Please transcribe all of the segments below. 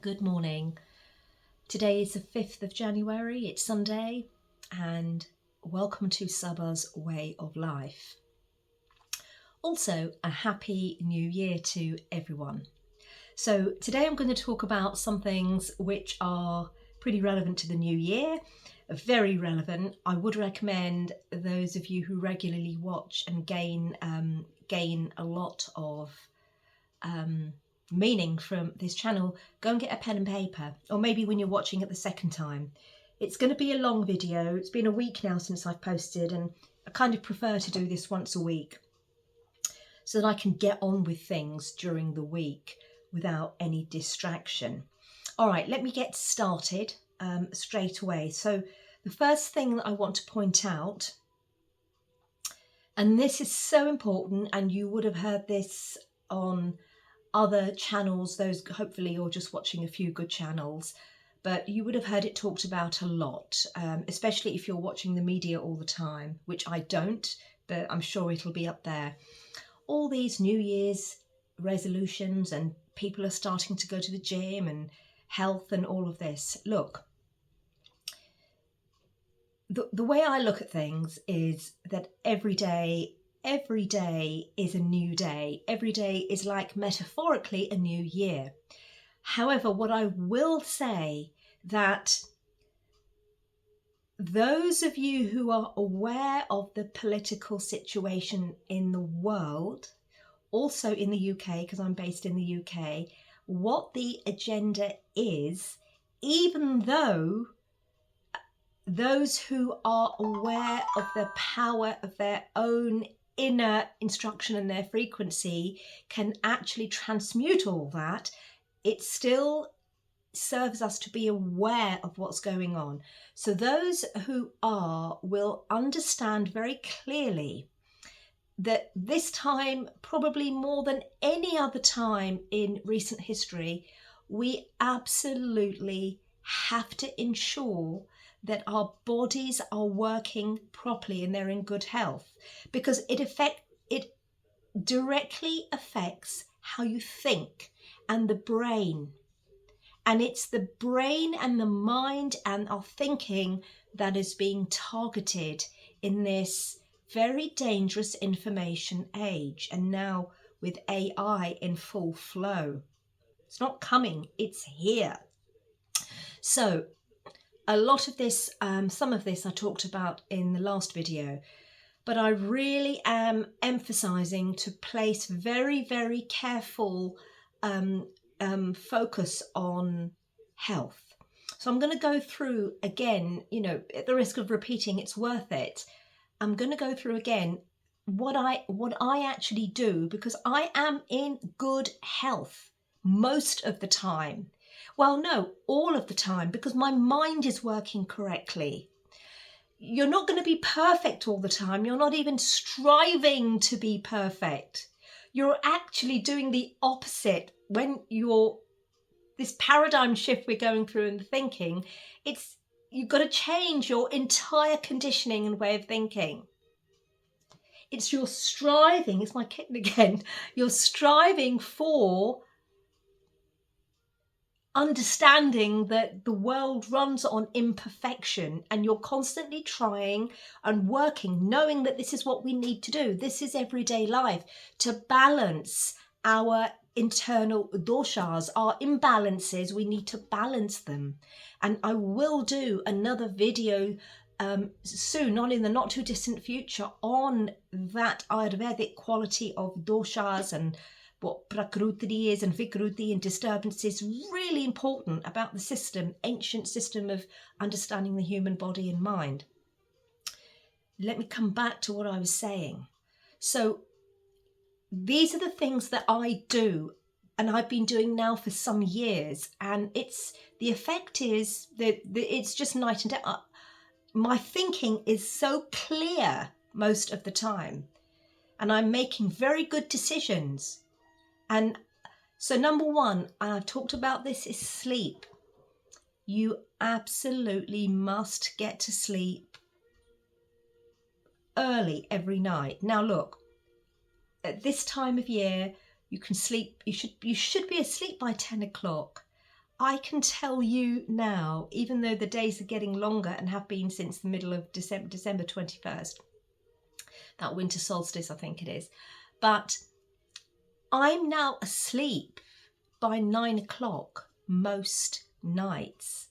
Good morning. Today is the 5th of January, it's Sunday, and welcome to Saba's Way of Life. Also, a happy new year to everyone. So today I'm going to talk about some things which are pretty relevant to the new year, very relevant. I would recommend those of you who regularly watch and gain a lot of meaning from this channel, go and get a pen and paper, or maybe when you're watching it the second time. It's going to be a long video. It's been a week now since I've posted, and I kind of prefer to do this once a week so that I can get on with things during the week without any distraction. All right, let me get started straight away. So the first thing that I want to point out, and this is so important, and you would have heard this on other channels, those hopefully you're just watching a few good channels, but you would have heard it talked about a lot, especially if you're watching the media all the time, which I don't, but I'm sure it'll be up there. All these New Year's resolutions, and people are starting to go to the gym and health and all of this. Look, the way I look at things is that every day is a new day. Every day is like metaphorically a new year. However, what I will say that those of you who are aware of the political situation in the world, also in the UK, because I'm based in the UK, what the agenda is, even though those who are aware of the power of their own inner instruction and their frequency can actually transmute all that, it still serves us to be aware of what's going on. So those who are will understand very clearly that this time, probably more than any other time in recent history, we absolutely have to ensure that our bodies are working properly and they're in good health, because it directly affects how you think and the brain. And it's the brain and the mind and our thinking that is being targeted in this very dangerous information age. And now with AI in full flow, it's not coming, it's here. So a lot of this, some of this I talked about in the last video, but I really am emphasizing to place very, very careful focus on health. So I'm going to go through again, at the risk of repeating, it's worth it. I'm going to go through again what I actually do, because I am in good health most of the time. Well, no, all of the time, because my mind is working correctly. You're not going to be perfect all the time. You're not even striving to be perfect. You're actually doing the opposite. When this paradigm shift we're going through in the thinking, you've got to change your entire conditioning and way of thinking. It's your striving, it's my kitten again, you're striving for understanding that the world runs on imperfection, and you're constantly trying and working, knowing that this is what we need to do. This is everyday life, to balance our internal doshas, our imbalances. We need to balance them. And I will do another video soon, not in the not too distant future, on that Ayurvedic quality of doshas and what prakruti is and vikruti and disturbances. Really important about the system, ancient system of understanding the human body and mind. Let me come back to what I was saying. So these are the things that I do, and I've been doing now for some years, and the effect is that it's just night and day. My thinking is so clear most of the time, and I'm making very good decisions. And so number one, and I've talked about this, is sleep. You absolutely must get to sleep early every night. Now look, at this time of year, you can sleep, you should be asleep by 10 o'clock. I can tell you now, even though the days are getting longer and have been since the middle of December 21st, that winter solstice, I think it is, but I'm now asleep by 9 o'clock most nights.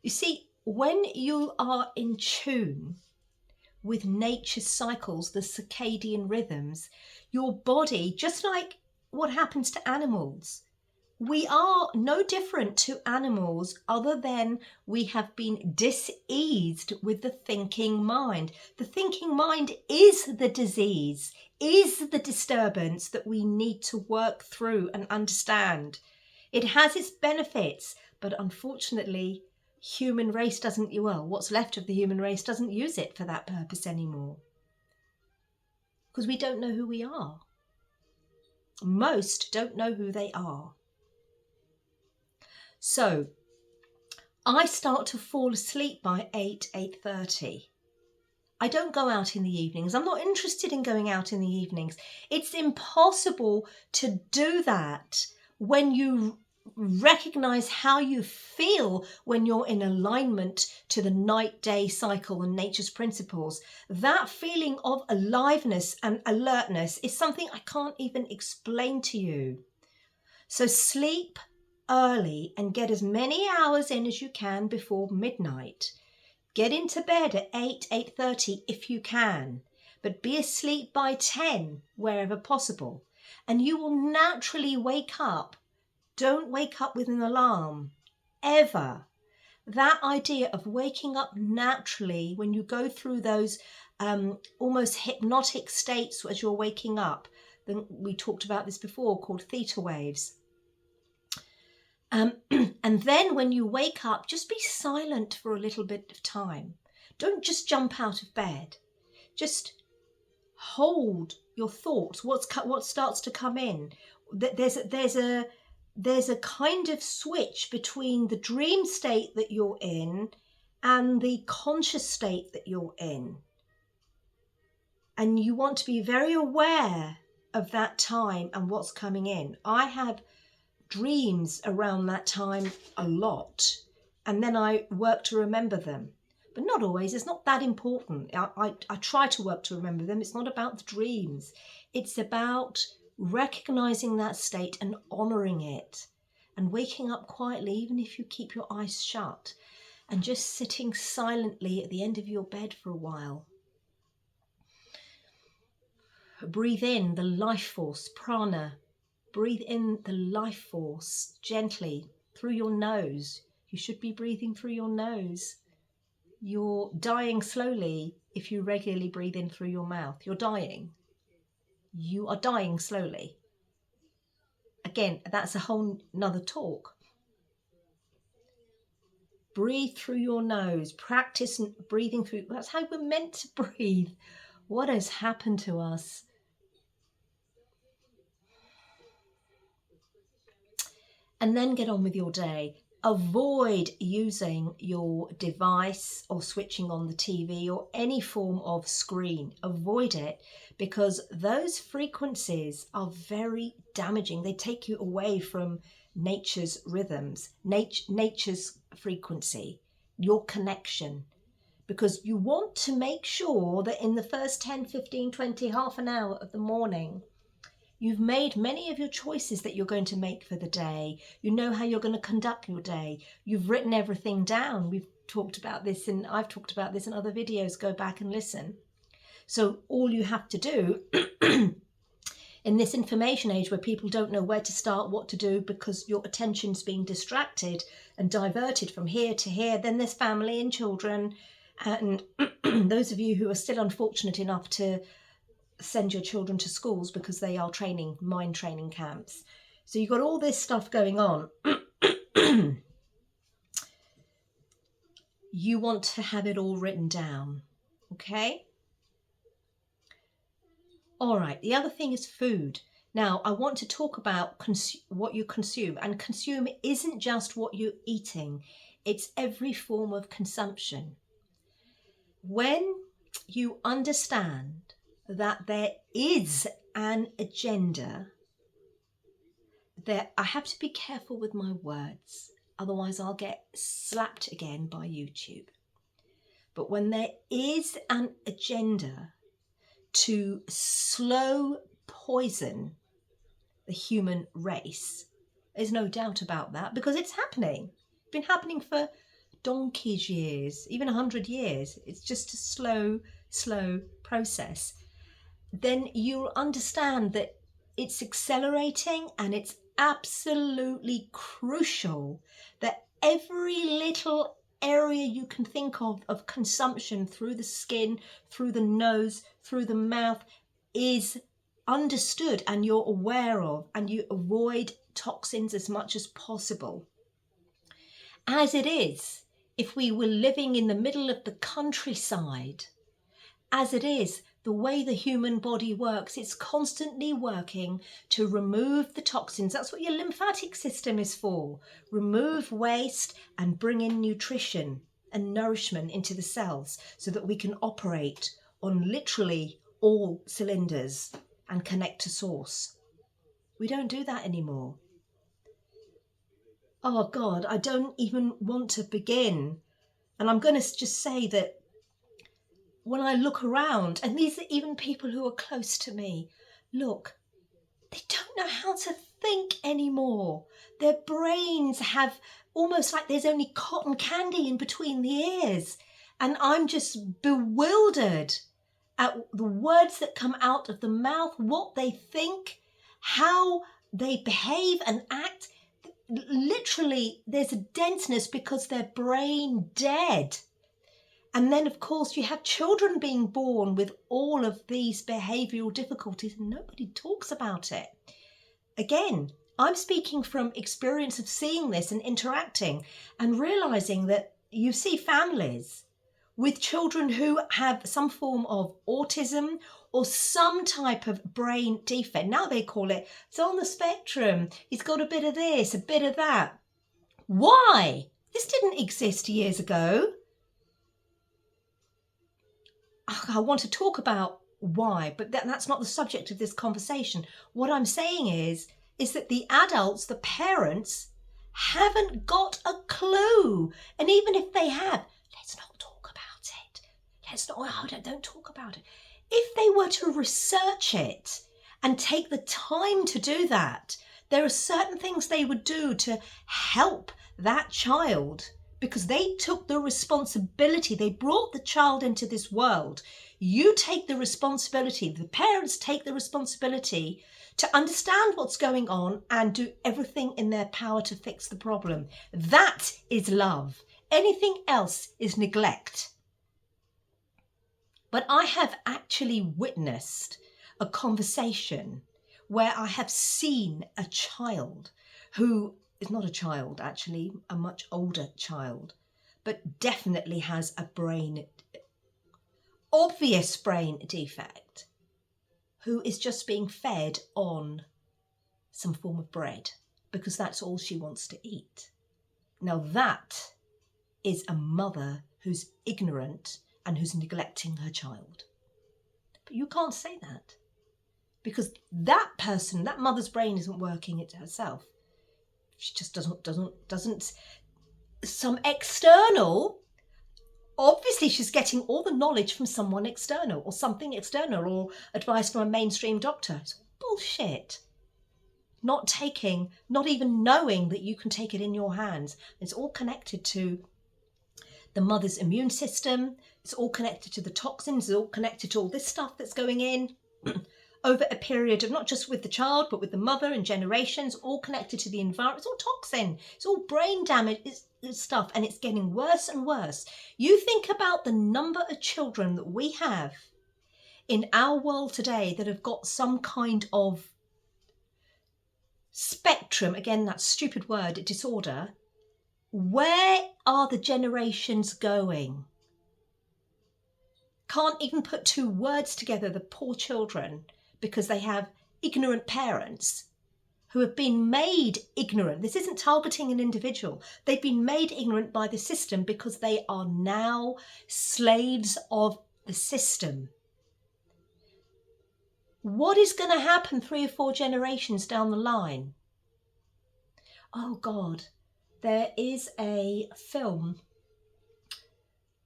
You see, when you are in tune with nature's cycles, the circadian rhythms, your body, just like what happens to animals, we are no different to animals other than we have been diseased with the thinking mind. The thinking mind is the disease, is the disturbance that we need to work through and understand. It has its benefits, but unfortunately, human race doesn't, well, what's left of the human race doesn't use it for that purpose anymore. Because we don't know who we are. Most don't know who they are. So I start to fall asleep by 8:30. I don't go out in the evenings. I'm not interested in going out in the evenings. It's impossible to do that when you recognize how you feel when you're in alignment to the night-day cycle and nature's principles. That feeling of aliveness and alertness is something I can't even explain to you. So sleep early and get as many hours in as you can before midnight. Get into bed at 8:30 if you can, but be asleep by 10 wherever possible, and you will naturally wake up. Don't wake up with an alarm, ever. That idea of waking up naturally when you go through those almost hypnotic states as you're waking up, then we talked about this before, called theta waves. And then when you wake up, just be silent for a little bit of time. Don't just jump out of bed. Just hold your thoughts. What starts to come in? There's a kind of switch between the dream state that you're in and the conscious state that you're in. And you want to be very aware of that time and what's coming in. I have dreams around that time a lot, and then I work to remember them, but not always. It's not that important. I try to work to remember them. It's not about the dreams. It's about recognizing that state and honoring it and waking up quietly, even if you keep your eyes shut, and just sitting silently at the end of your bed for a while. Breathe in the life force, prana. Breathe in the life force gently through your nose. You should be breathing through your nose. You're dying slowly if you regularly breathe in through your mouth. You're dying. You are dying slowly. Again, that's a whole nother talk. Breathe through your nose. Practice breathing through. That's how we're meant to breathe. What has happened to us? And then get on with your day. Avoid using your device or switching on the TV or any form of screen. Avoid it, because those frequencies are very damaging. They take you away from nature's rhythms, nature's frequency, your connection. Because you want to make sure that in the first 10, 15, 20, half an hour of the morning, you've made many of your choices that you're going to make for the day. You know how you're going to conduct your day. You've written everything down. We've talked about this, and I've talked about this in other videos. Go back and listen. So all you have to do in this information age where people don't know where to start, what to do, because your attention's being distracted and diverted from here to here, then there's family and children, and those of you who are still unfortunate enough to send your children to schools because they are mind training camps. So you've got all this stuff going on. You want to have it all written down, okay? All right, the other thing is food. Now, I want to talk about what you consume, and consume isn't just what you're eating, it's every form of consumption. When you understand that there is an agenda, I have to be careful with my words. otherwise I'll get slapped again by YouTube. But when there is an agenda to slow poison the human race, there's no doubt about that, because it's happening. It's been happening for donkey's years, even 100 years. It's just a slow process. Then you'll understand that it's accelerating, and it's absolutely crucial that every little area you can think of consumption through the skin, through the nose, through the mouth is understood and you're aware of, and you avoid toxins as much as possible. As it is, if we were living in the middle of the countryside, as it is, the way the human body works, it's constantly working to remove the toxins. That's what your lymphatic system is for. Remove waste and bring in nutrition and nourishment into the cells so that we can operate on literally all cylinders and connect to source. We don't do that anymore. Oh God, I don't even want to begin. And I'm going to just say that when I look around, and these are even people who are close to me, look, they don't know how to think anymore. Their brains have almost like there's only cotton candy in between the ears. And I'm just bewildered at the words that come out of the mouth, what they think, how they behave and act. Literally, there's a denseness because they're brain dead. And then, of course, you have children being born with all of these behavioural difficulties, and nobody talks about it. Again, I'm speaking from experience of seeing this and interacting and realising that you see families with children who have some form of autism or some type of brain defect. Now they call it, it's on the spectrum. He's got a bit of this, a bit of that. Why? This didn't exist years ago. I want to talk about why, but that's not the subject of this conversation. What I'm saying is that the adults, the parents, haven't got a clue. And even if they have, let's not talk about it. Don't talk about it. If they were to research it and take the time to do that, there are certain things they would do to help that child, because they took the responsibility. They brought the child into this world. You take the responsibility. The parents take the responsibility to understand what's going on and do everything in their power to fix the problem. That is love. Anything else is neglect. But I have actually witnessed a conversation where I have seen a child who is not a child, actually, a much older child, but definitely has a obvious brain defect, who is just being fed on some form of bread because that's all she wants to eat. Now that is a mother who's ignorant and who's neglecting her child. But you can't say that because that person, that mother's brain isn't working it herself. She just doesn't, some external, obviously she's getting all the knowledge from someone external or something external or advice from a mainstream doctor. It's bullshit. Not even knowing that you can take it in your hands. It's all connected to the mother's immune system. It's all connected to the toxins. It's all connected to all this stuff that's going in over a period of not just with the child, but with the mother and generations, all connected to the environment. It's all toxin. It's all brain damage. It's stuff, and it's getting worse and worse. You think about the number of children that we have in our world today that have got some kind of spectrum, again, that stupid word, disorder. Where are the generations going? Can't even put two words together, the poor children, because they have ignorant parents who have been made ignorant. This isn't targeting an individual. They've been made ignorant by the system because they are now slaves of the system. What is going to happen 3 or 4 generations down the line? Oh God, There is a film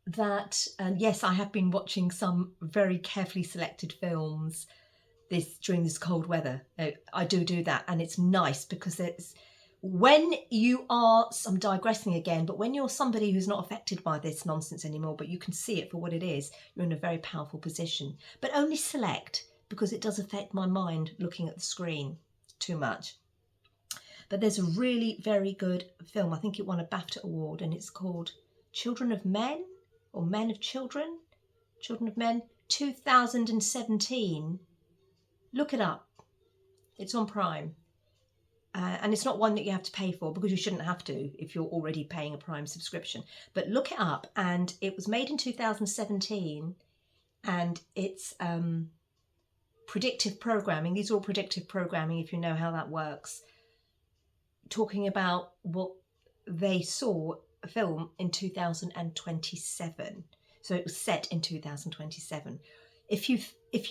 that, and yes, I have been watching some very carefully selected films during this cold weather. I do that, and it's nice because it's when you are, I'm digressing again, but when you're somebody who's not affected by this nonsense anymore, but you can see it for what it is, you're in a very powerful position. But only select, because it does affect my mind looking at the screen too much. But there's a really very good film. I think it won a BAFTA award, and it's called Children of Men, or Men of Children, Children of Men, 2017. Look it up. It's on Prime. And it's not one that you have to pay for, because you shouldn't have to if you're already paying a Prime subscription. But look it up, and it was made in 2017, and it's predictive programming. These are all predictive programming, if you know how that works. Talking about what they saw a film in 2027. So it was set in 2027. If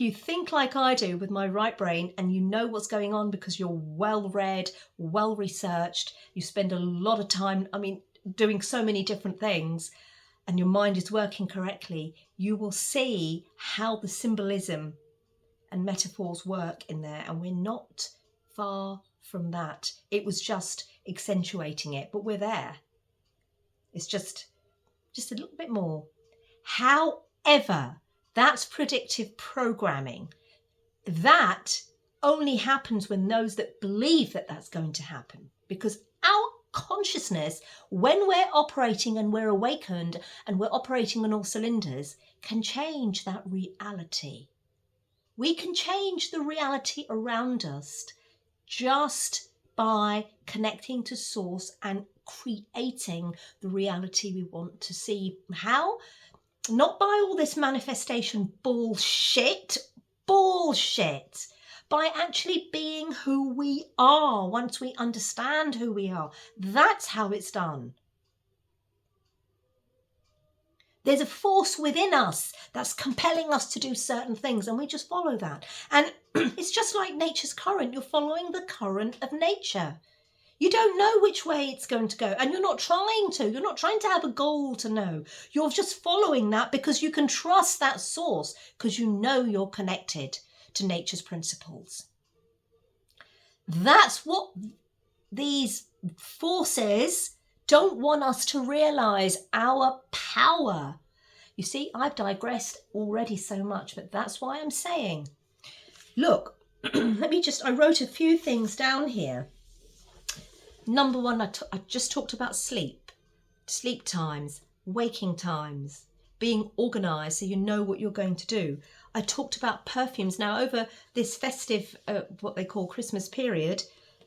you think like I do with my right brain, and you know what's going on because you're well read, well researched, you spend a lot of time, doing so many different things, and your mind is working correctly, you will see how the symbolism and metaphors work in there, and we're not far from that. It was just accentuating it, but we're there. It's just a little bit more. However, that's predictive programming. That only happens when those that believe that that's going to happen, because our consciousness, when we're operating and we're awakened and we're operating on all cylinders, can change that reality. We can change the reality around us just by connecting to source and creating the reality we want to see. How? Not by all this manifestation bullshit, by actually being who we are once we understand who we are. That's how it's done. There's a force within us that's compelling us to do certain things, and we just follow that. And it's just like nature's current. You're following the current of nature. You don't know which way it's going to go, and you're not trying to. You're not trying to have a goal to know. You're just following that because you can trust that source, because you know you're connected to nature's principles. That's what these forces don't want us to realise, our power. You see, I've digressed already so much, but that's why I'm saying, look, I wrote a few things down here. Number one, I just talked about sleep times, waking times, being organised so you know what you're going to do. I talked about perfumes. Now, over this festive, what they call Christmas period,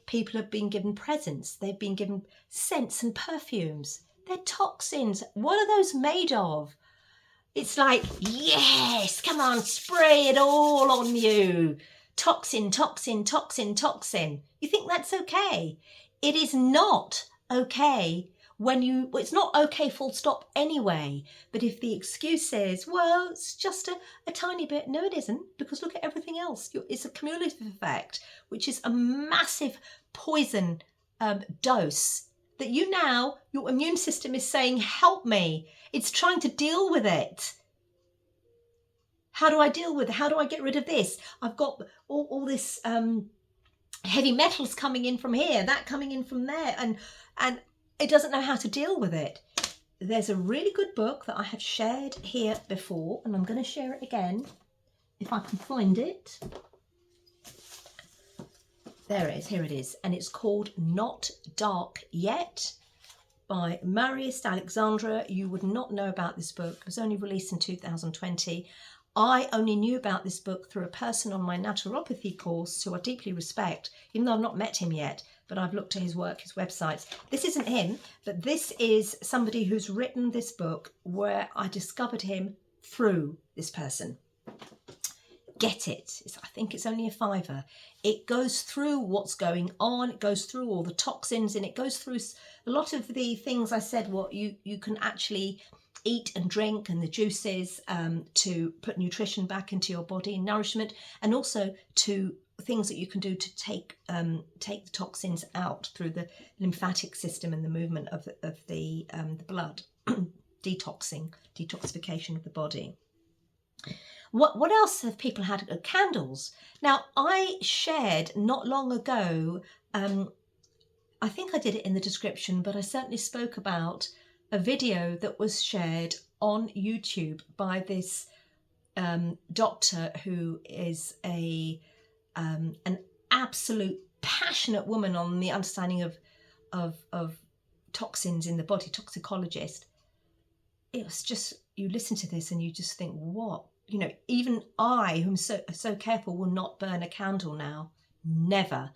people have been given presents. They've been given scents and perfumes. They're toxins. What are those made of? It's like, yes, come on, spray it all on you. Toxin, toxin, toxin, toxin. You think that's okay? It is not okay it's not okay full stop anyway. But if the excuse is, well, it's just a tiny bit. No, it isn't, because look at everything else. It's a cumulative effect, which is a massive poison dose that your immune system is saying, help me. It's trying to deal with it. How do I deal with it? How do I get rid of this? I've got all this heavy metals coming in from here, that coming in from there, and it doesn't know how to deal with it. There's a really good book that I have shared here before, and I'm going to share it again if I can find it. There it is, here it is, and it's called Not Dark Yet by Marius Alexandra. You would not know about this book. It was only released in 2020. I only knew about this book through a person on my naturopathy course who I deeply respect, even though I've not met him yet, but I've looked at his work, his websites. This isn't him, but this is somebody who's written this book where I discovered him through this person. Get it. I think it's only a £5. It goes through what's going on. It goes through all the toxins, and it goes through a lot of the things I said, what you can actually eat and drink, and the juices to put nutrition back into your body, nourishment, and also to things that you can do to take the toxins out through the lymphatic system and the movement of the blood, detoxification of the body. What else have people had? Candles. Now, I shared not long ago, I think I did it in the description, but I certainly spoke about a video that was shared on YouTube by this doctor who is an absolute passionate woman on the understanding of toxins in the body, toxicologist. It was just, you listen to this and you just think, what? You know, even I, who's so careful, will not burn a candle now. Never.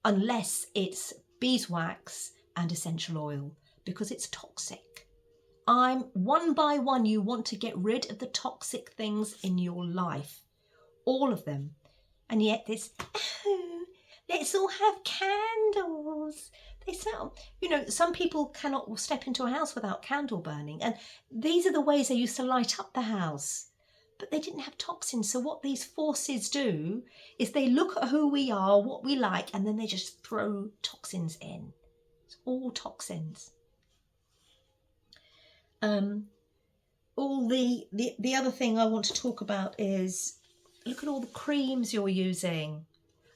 Unless it's beeswax and essential oil, because it's toxic. One by one, you want to get rid of the toxic things in your life. All of them. And yet this, oh, let's all have candles. They sound, you know, some people cannot step into a house without candle burning. And these are the ways they used to light up the house. But they didn't have toxins. So what these forces do is they look at who we are, what we like, and then they just throw toxins in. It's all toxins. All the other thing I want to talk about is, look at all the creams you're using.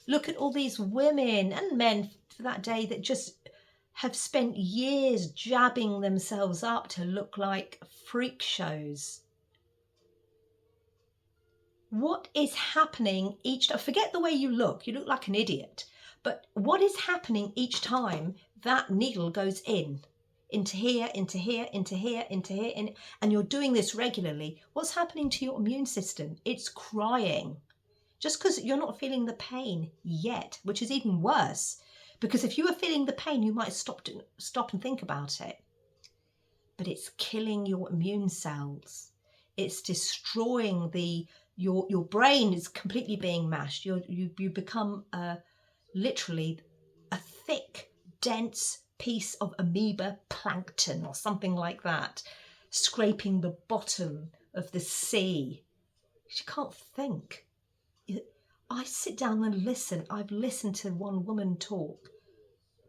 Look at all these women and men for that day that just have spent years jabbing themselves up to look like freak shows. What is happening each time? Forget the way you look like an idiot. But what is happening each time that needle goes into here, into here, into here, into here, and you're doing this regularly? What's happening to your immune system? It's crying. Just because you're not feeling the pain yet, which is even worse. Because if you were feeling the pain, you might stop and think about it. But it's killing your immune cells. It's destroying your brain is completely being mashed. You become literally a thick, dense piece of amoeba plankton or something like that, scraping the bottom of the sea. You can't think. I sit down and listen. I've listened to one woman talk.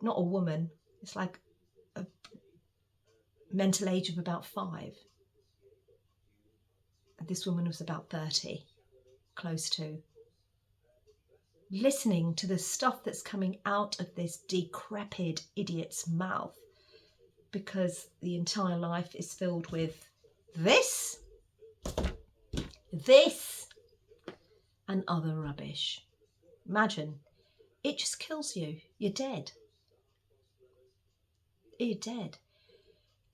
Not a woman. It's like a mental age of about 5. And this woman was about 30, close to. Listening to the stuff that's coming out of this decrepit idiot's mouth, because the entire life is filled with this, and other rubbish. Imagine, it just kills you. You're dead. You're dead.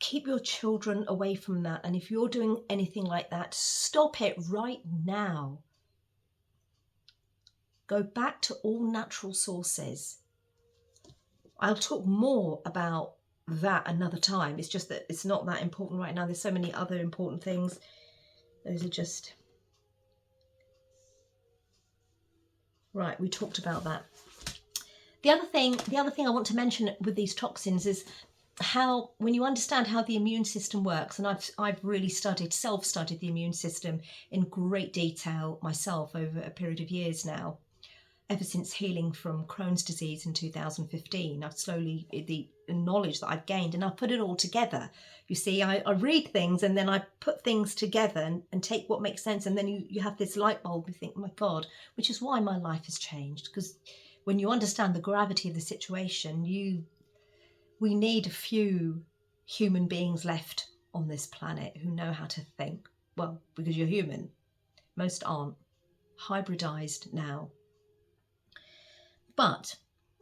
Keep your children away from that. And if you're doing anything like that, stop it right now. Go back to all natural sources. I'll talk more about that another time. It's just that it's not that important right now. There's so many other important things. Those are just... Right, we talked about that. The other thing I want to mention with these toxins is how, when you understand how the immune system works, and I've really self-studied the immune system in great detail myself over a period of years now, ever since healing from Crohn's disease in 2015. I've slowly, the knowledge that I've gained, and I've put it all together. You see, I read things and then I put things together and take what makes sense, and then you have this light bulb, you think, oh my God, which is why my life has changed. Because when you understand the gravity of the situation, we need a few human beings left on this planet who know how to think. Well, because you're human. Most aren't. Hybridized now. But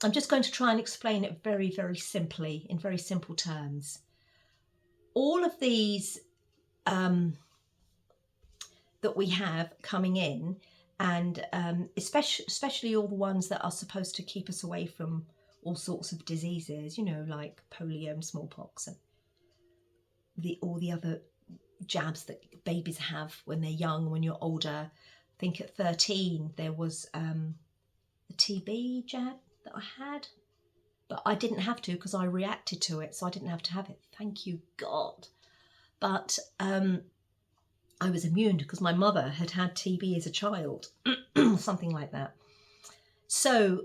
I'm just going to try and explain it very, very simply, in very simple terms. All of these that we have coming in, and especially all the ones that are supposed to keep us away from all sorts of diseases, you know, like polio and smallpox, and all the other jabs that babies have when they're young, when you're older. I think at 13 there was the TB jab that I had, but I didn't have to because I reacted to it, so I didn't have to have it. Thank you, God. But I was immune because my mother had had TB as a child, something like that. So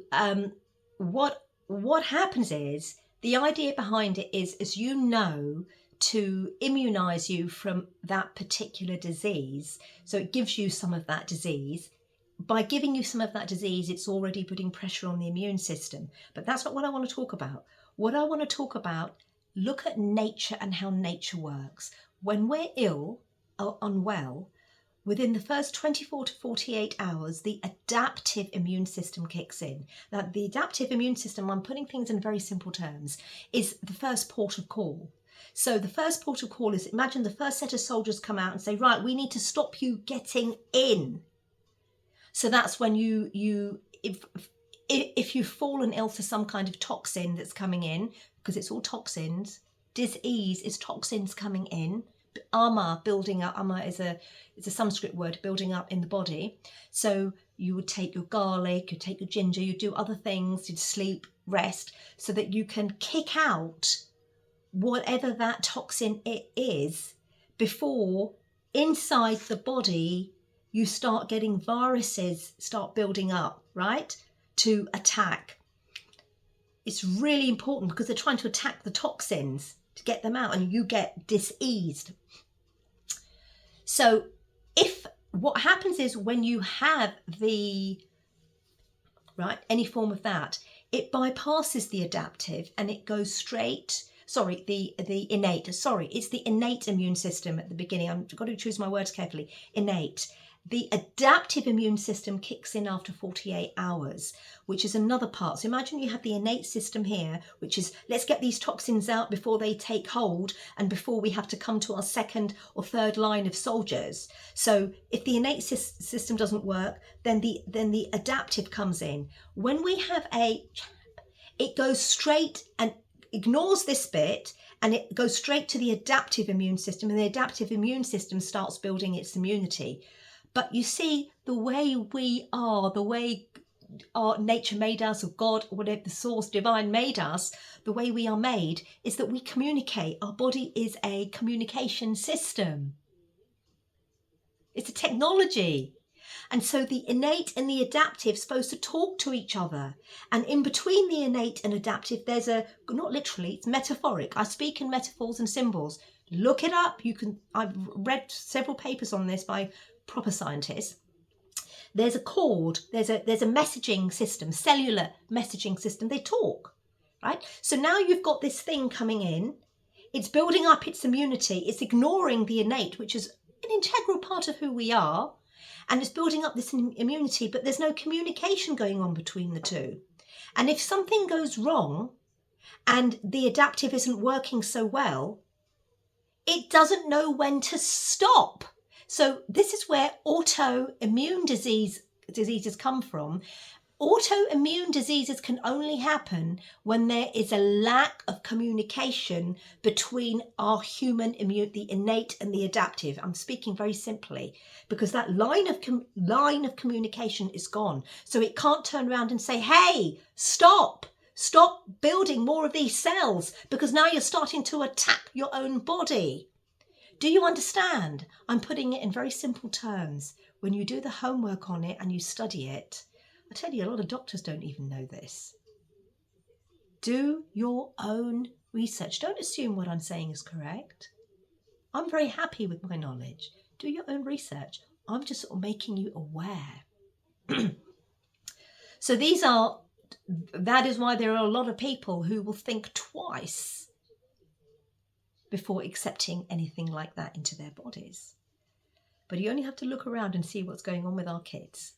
what happens is, the idea behind it is, as you know, to immunize you from that particular disease. So it gives you some of that disease. By giving you some of that disease, it's already putting pressure on the immune system. But that's not what I want to talk about. What I want to talk about, look at nature and how nature works. When we're ill or unwell, within the first 24 to 48 hours, the adaptive immune system kicks in. Now, the adaptive immune system, I'm putting things in very simple terms, is the first port of call. So the first port of call is, imagine the first set of soldiers come out and say, right, we need to stop you getting in. So that's when if you've fallen ill to some kind of toxin that's coming in, because it's all toxins, disease is toxins coming in, ama building up. Ama is a Sanskrit word, building up in the body. So you would take your garlic, you take your ginger, you do other things, you'd sleep, rest, so that you can kick out whatever that toxin it is before inside the body you start getting viruses start building up, right, to attack. It's really important because they're trying to attack the toxins to get them out, and you get diseased. So if what happens is, when you have the any form of that, it bypasses the adaptive and it goes straight, the innate, it's the innate immune system at the beginning. I've got to choose my words carefully. Innate. The adaptive immune system kicks in after 48 hours, which is another part. So imagine you have the innate system here, which is, let's get these toxins out before they take hold and before we have to come to our second or third line of soldiers. So if the innate system doesn't work, then the adaptive comes in. When we have it goes straight and ignores this bit, and it goes straight to the adaptive immune system, and the adaptive immune system starts building its immunity. But you see, the way we are, the way our nature made us, or God, or whatever the source divine made us, the way we are made is that we communicate. Our body is a communication system. It's a technology. And so the innate and the adaptive are supposed to talk to each other. And in between the innate and adaptive, there's not literally, it's metaphoric. I speak in metaphors and symbols. Look it up. I've read several papers on this by proper scientists. There's a cord, there's a messaging system, cellular messaging system. They talk, right? So now you've got this thing coming in, it's building up its immunity, it's ignoring the innate, which is an integral part of who we are, and it's building up this immunity, but there's no communication going on between the two. And if something goes wrong and the adaptive isn't working so well, it doesn't know when to stop. So this is where autoimmune diseases come from. Autoimmune diseases can only happen when there is a lack of communication between our human immune, the innate and the adaptive. I'm speaking very simply because that line of communication is gone. So it can't turn around and say, hey, stop building more of these cells because now you're starting to attack your own body. Do you understand? I'm putting it in very simple terms. When you do the homework on it and you study it, I tell you, a lot of doctors don't even know this. Do your own research. Don't assume what I'm saying is correct. I'm very happy with my knowledge. Do your own research. I'm just sort of making you aware. So that is why there are a lot of people who will think twice before accepting anything like that into their bodies. But you only have to look around and see what's going on with our kids.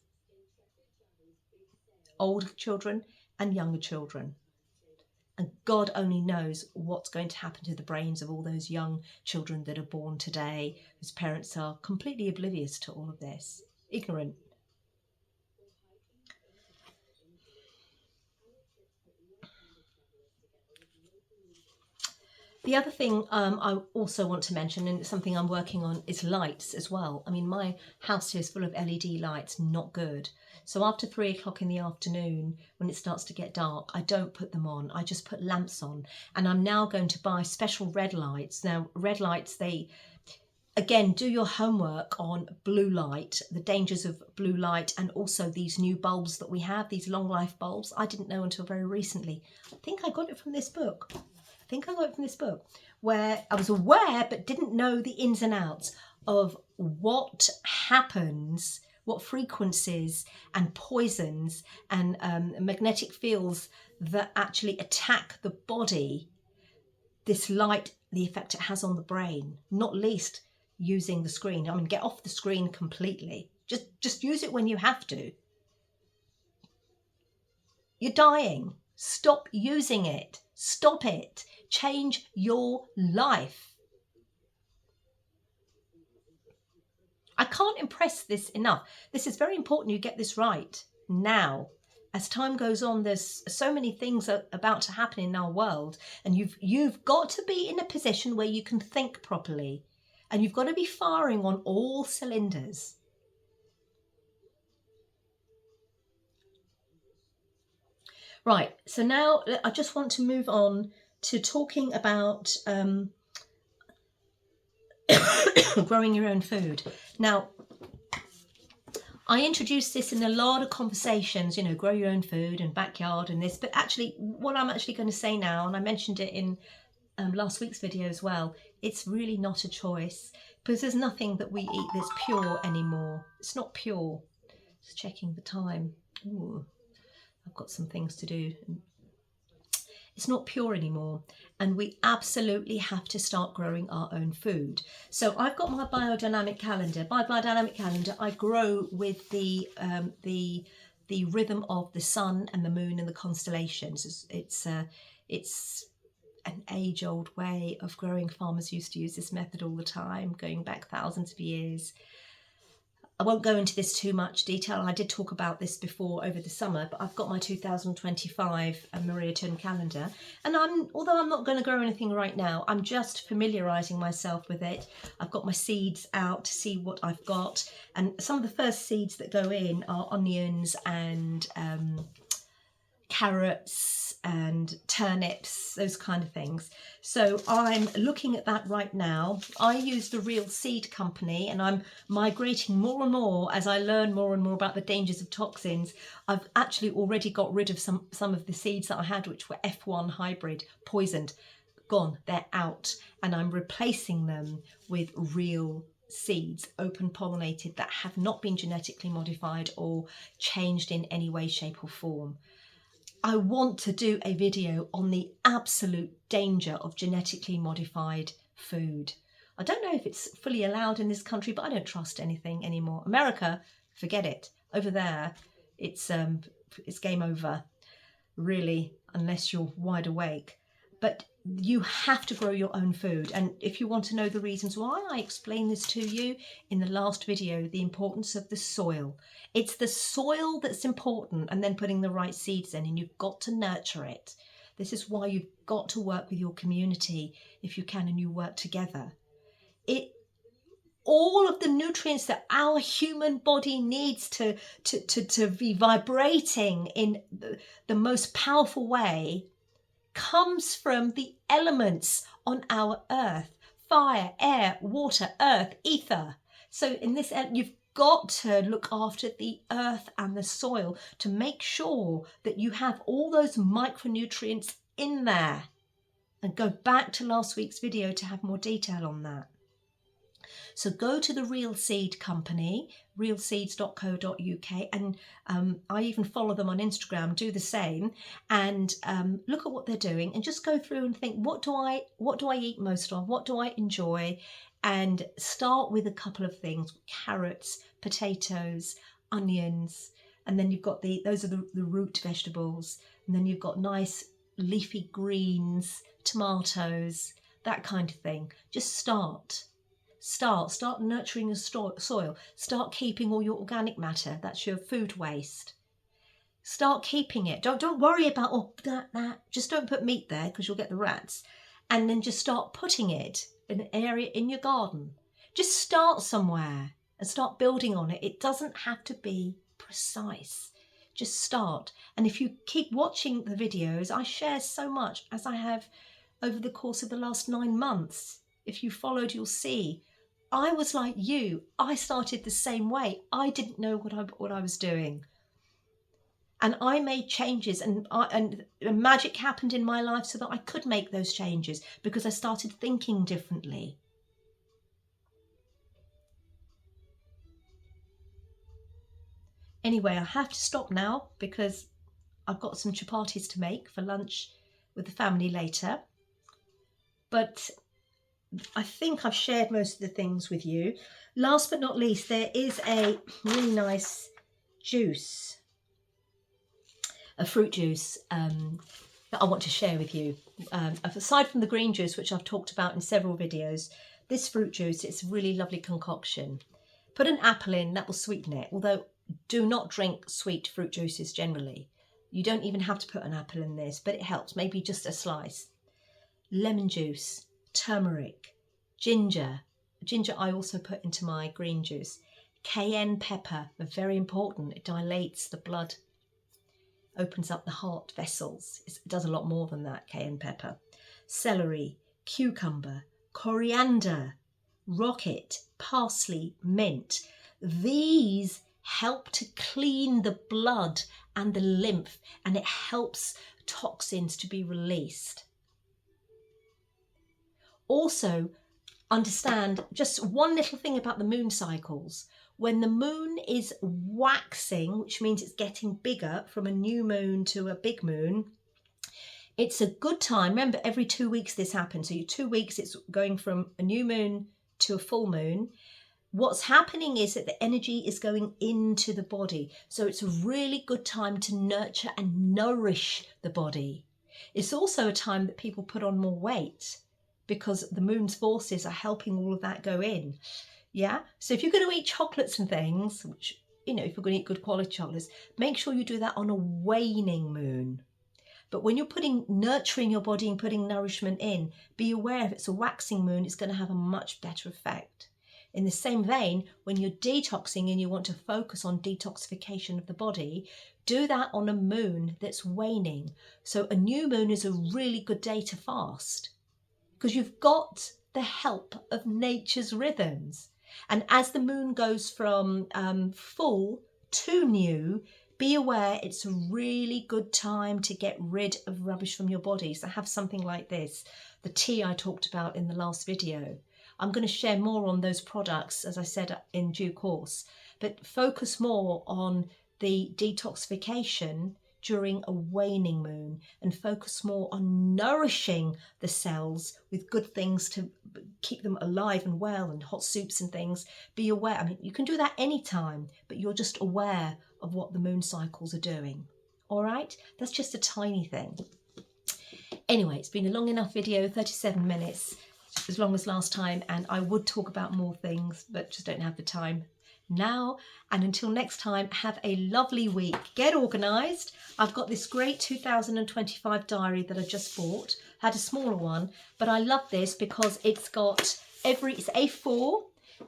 Older children and younger children. And God only knows what's going to happen to the brains of all those young children that are born today, whose parents are completely oblivious to all of this, ignorant. The other thing I also want to mention, and it's something I'm working on, is lights as well. I mean, my house is full of LED lights, not good. So after 3 o'clock in the afternoon, when it starts to get dark, I don't put them on. I just put lamps on. And I'm now going to buy special red lights. Now, red lights, Again, do your homework on blue light, the dangers of blue light, and also these new bulbs that we have, these long life bulbs. I didn't know until very recently. I think I got it from this book. Where I was aware but didn't know the ins and outs of what happens, what frequencies and poisons and magnetic fields that actually attack the body, this light, the effect it has on the brain, not least using the screen. I mean, get off the screen completely. Just use it when you have to. You're dying. Stop using it. Stop it. Change your life. I can't impress this enough. This is very important you get this right now. As time goes on, there's so many things are about to happen in our world, and you've got to be in a position where you can think properly, and you've got to be firing on all cylinders. Right, so now I just want to move on to talking about growing your own food. Now, I introduced this in a lot of conversations, you know, grow your own food and backyard and this, but actually what I'm actually going to say now, and I mentioned it in last week's video as well, it's really not a choice, because there's nothing that we eat that's pure anymore. It's not pure. Just checking the time. Ooh, I've got some things to do. It's not pure anymore, and we absolutely have to start growing our own food. So I've got my biodynamic calendar. By biodynamic calendar, I grow with the rhythm of the sun and the moon and the constellations. It's an age-old way of growing. Farmers used to use this method all the time, going back thousands of years. I won't go into this too much detail. I did talk about this before over the summer, but I've got my 2025 Maria Turn calendar. And although I'm not going to grow anything right now, I'm just familiarising myself with it. I've got my seeds out to see what I've got. And some of the first seeds that go in are onions and carrots and turnips, those kind of things. So I'm looking at that right now. I use the Real Seed Company, and I'm migrating more and more as I learn more and more about the dangers of toxins. I've actually already got rid of some of the seeds that I had, which were F1 hybrid, poisoned, gone, they're out, and I'm replacing them with real seeds, open pollinated, that have not been genetically modified or changed in any way, shape or form. I want to do a video on the absolute danger of genetically modified food. I don't know if it's fully allowed in this country, but I don't trust anything anymore. America, forget it. Over there, it's game over, really, unless you're wide awake. But you have to grow your own food. And if you want to know the reasons why, I explained this to you in the last video, the importance of the soil. It's the soil that's important, and then putting the right seeds in, and you've got to nurture it. This is why you've got to work with your community if you can, and you work together. All of the nutrients that our human body needs to be vibrating in the most powerful way comes from the elements on our earth: fire, air, water, earth, ether. So in this, you've got to look after the earth and the soil to make sure that you have all those micronutrients in there. And go back to last week's video to have more detail on that. So go to the Real Seed Company, realseeds.co.uk, and I even follow them on Instagram, do the same, and look at what they're doing, and just go through and think, what do I eat most of? What do I enjoy? And start with a couple of things: carrots, potatoes, onions, and then you've got those are the root vegetables, and then you've got nice leafy greens, tomatoes, that kind of thing. Just start nurturing your soil. Start keeping all your organic matter, that's your food waste. Start keeping it. Don't worry about that. Just don't put meat there, because you'll get the rats. And then just start putting it in an area in your garden. Just start somewhere and start building on it. It doesn't have to be precise. Just start. And if you keep watching the videos, I share so much, as I have over the course of the last 9 months. If you followed, you'll see I was like you. I started the same way. I didn't know what I was doing. And I made changes, and magic happened in my life so that I could make those changes because I started thinking differently. Anyway, I have to stop now because I've got some chapatis to make for lunch with the family later. But I think I've shared most of the things with you. Last but not least, there is a really nice juice, a fruit juice that I want to share with you. Aside from the green juice, which I've talked about in several videos, this fruit juice, it's a really lovely concoction. Put an apple in, that will sweeten it, although do not drink sweet fruit juices generally. You don't even have to put an apple in this, but it helps, maybe just a slice. Lemon juice, turmeric, ginger. Ginger I also put into my green juice. Cayenne pepper, very important, it dilates the blood, opens up the heart vessels. It does a lot more than that, cayenne pepper. Celery, cucumber, coriander, rocket, parsley, mint. These help to clean the blood and the lymph, and it helps toxins to be released. Also, understand just one little thing about the moon cycles. When the moon is waxing, which means it's getting bigger from a new moon to a big moon, it's a good time. Remember, every 2 weeks this happens. So 2 weeks, it's going from a new moon to a full moon. What's happening is that the energy is going into the body. So it's a really good time to nurture and nourish the body. It's also a time that people put on more weight because the moon's forces are helping all of that go in. Yeah, so if you're going to eat chocolates and things, which, you know, if you're going to eat good quality chocolates, make sure you do that on a waning moon. But when you're nurturing your body and putting nourishment in, be aware if it's a waxing moon, it's going to have a much better effect. In the same vein, when you're detoxing and you want to focus on detoxification of the body, do that on a moon that's waning. So a new moon is a really good day to fast because you've got the help of nature's rhythms. And as the moon goes from full to new, be aware it's a really good time to get rid of rubbish from your body. So have something like this, the tea I talked about in the last video. I'm going to share more on those products, as I said, in due course, but focus more on the detoxification during a waning moon and focus more on nourishing the cells with good things to keep them alive and well, and hot soups and things. Be aware. I mean, you can do that anytime, but you're just aware of what the moon cycles are doing. All right, that's just a tiny thing. Anyway, it's been a long enough video, 37 minutes, as long as last time, and I would talk about more things, but just don't have the time now. And until next time, have a lovely week. Get organised. I've got this great 2025 diary that I just bought. Had a smaller one, but I love this because it's got it's A4,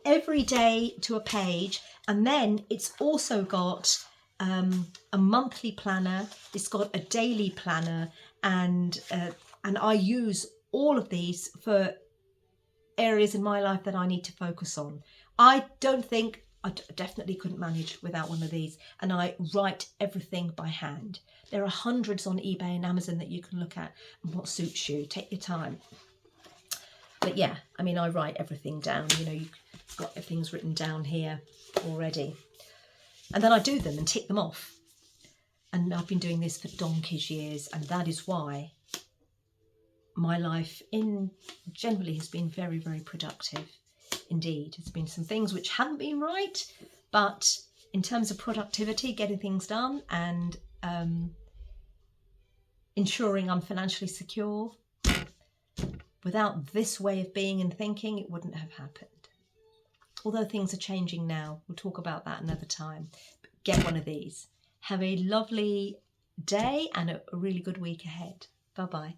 every day to a page, and then it's also got a monthly planner. It's got a daily planner, and I use all of these for areas in my life that I need to focus on. I definitely couldn't manage without one of these, and I write everything by hand. There are hundreds on eBay and Amazon that you can look at and what suits you. Take your time. But yeah, I mean, I write everything down. You know, you've got things written down here already. And then I do them and tick them off. And I've been doing this for donkey's years, and that is why my life generally has been very, very productive indeed. There's been some things which haven't been right, but in terms of productivity, getting things done and ensuring I'm financially secure, without this way of being and thinking, it wouldn't have happened. Although things are changing now, we'll talk about that another time. But get one of these. Have a lovely day and a really good week ahead. Bye-bye.